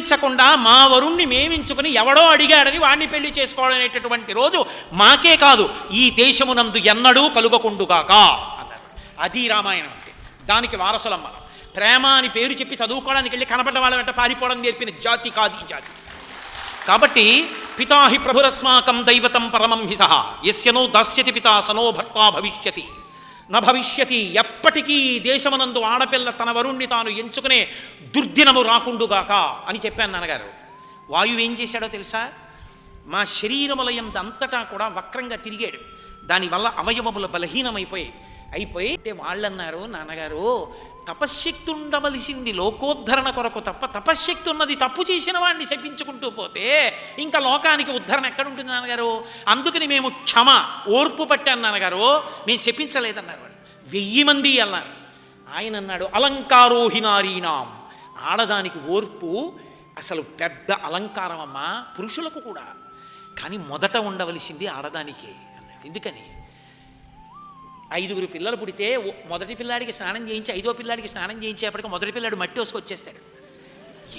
అనుసరించకుండా మా వరుణ్ణి మేమించుకుని ఎవడో అడిగాడని వాణ్ణి పెళ్లి చేసుకోవడం అనేటటువంటి రోజు మాకే కాదు ఈ దేశమునందు ఎన్నడూ కలుగకుండుగాక అన్నారు. అది రామాయణం అంటే. దానికి వారసులం మనం. ప్రేమ అని పేరు చెప్పి చదువుకోవడానికి వెళ్ళి కనపడ్డ వాళ్ళ వెంట పారిపోవడం నేర్పిన జాతి కాదు ఈ జాతి. కాబట్టి పితాహి ప్రభురస్మాకం దైవతం పరమం హిస యస్యనో దాస్యతి పితా సనో భర్తా భవిష్యతి నభవిష్యతి. ఎప్పటికీ దేశమనందు ఆడపిల్ల తన వరుణ్ణి తాను ఎంచుకునే దుర్దినము రాకుండుగాక అని చెప్పాను నాన్నగారు. వాయువు ఏం చేశాడో తెలుసా? మా శరీరములయందు అంతటా కూడా వక్రంగా తిరిగాడు. దానివల్ల అవయవములు బలహీనమైపోయాయి. అంటే వాళ్ళన్నారు, నాన్నగారు తపశ్శక్తి ఉండవలసింది లోకోద్ధరణ కొరకు తప్ప తపశ్శక్తి ఉన్నది తప్పు చేసిన వాడిని శపించుకుంటూ పోతే ఇంకా లోకానికి ఉద్ధరణ ఎక్కడుంటుంది నాన్నగారు? అందుకని మేము క్షమ ఓర్పు పట్టాను నాన్నగారు, మేము శపించలేదన్నారు. వాళ్ళు 1000 మంది అన్నారు. ఆయన అన్నాడు, అలంకారోహినారీణాం. ఆడదానికి ఓర్పు అసలు పెద్ద అలంకారం అమ్మా, పురుషులకు కూడా. కానీ మొదట ఉండవలసింది ఆడదానికే అన్నాడు. ఎందుకని? 5 పిల్లలు పుడితే మొదటి పిల్లాడికి స్నానం చేయించి 5వ పిల్లాడికి స్నానం చేయించేపటికి మొదటి పిల్లాడు మట్టి వేసుకొచ్చేస్తాడు.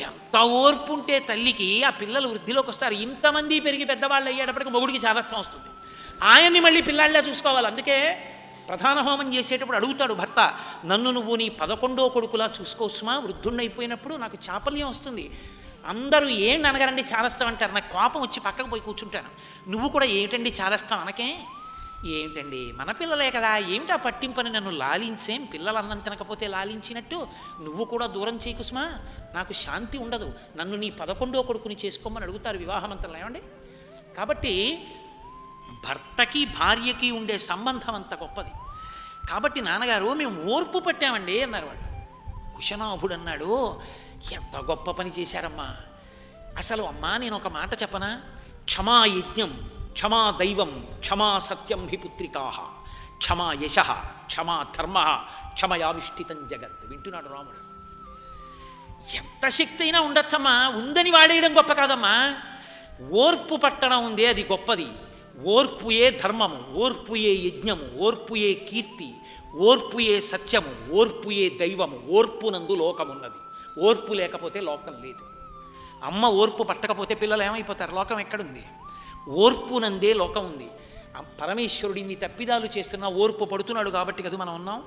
ఎంత ఓర్పు ఉంటే తల్లికి ఆ పిల్లలు వృద్ధిలోకి వస్తారు. ఇంతమంది పెరిగి పెద్దవాళ్ళు అయ్యేటప్పటికి మొగుడికి చాదస్తం వస్తుంది. ఆయన్ని మళ్ళీ పిల్లాళ్ళే చూసుకోవాలి. అందుకే ప్రధాన హోమం చేసేటప్పుడు అడుగుతాడు భర్త, నన్ను నువ్వు నీ 11వ కొడుకులా చూసుకోవచ్చుమా? వృద్ధుణ్ణి నాకు చాపల్యం వస్తుంది. అందరూ ఏంటి అనగారండి చాదస్తం అంటారు. నాకు కోపం వచ్చి పక్కకు పోయి కూర్చుంటాను. నువ్వు కూడా ఏమిటండి చాదస్తం అనకే? ఏమిటండి మన పిల్లలే కదా, ఏమిటా పట్టింపని నన్ను లాలించేం? పిల్లలు అన్నం తినకపోతే లాలించినట్టు నువ్వు కూడా దూరం చేయకుసుమా, నాకు శాంతి ఉండదు, నన్ను నీ 11వ కొడుకుని చేసుకోమని అడుగుతారు వివాహమంతలు. ఏమండి? కాబట్టి భర్తకి భార్యకి ఉండే సంబంధం అంత గొప్పది. కాబట్టి నాన్నగారు మేము ఓర్పు పట్టామండి అన్నారు వాళ్ళు. కుశనాభుడు అన్నాడు, ఎంత గొప్ప పని చేశారమ్మా. అసలు అమ్మా నేను ఒక మాట చెప్పనా? క్షమా యజ్ఞం, క్షమా దైవం, క్షమా సత్యం హి పుత్రికా, క్షమా యశ, క్షమా ధర్మ, క్షమయావిష్ఠితం జగత్. వింటున్నాడు రాముడు. ఎంత శక్తి అయినా ఉండొచ్చమ్మా, ఉందని వాడేయడం గొప్ప కాదమ్మా. ఓర్పు పట్టడం ఉందే అది గొప్పది. ఓర్పుయే ధర్మము, ఓర్పుయే యజ్ఞము, ఓర్పుయే కీర్తి, ఓర్పుయే సత్యము, ఓర్పుయే దైవము. ఓర్పునందు లోకమున్నది. ఓర్పు లేకపోతే లోకం లేదు. అమ్మ ఓర్పు పట్టకపోతే పిల్లలు ఏమైపోతారు? లోకం ఎక్కడుంది? ఓర్పునందే లోకం ఉంది. పరమేశ్వరుడిని తప్పిదాలు చేస్తున్నా ఓర్పు పడుతున్నాడు కాబట్టి కదా మనం ఉన్నాం.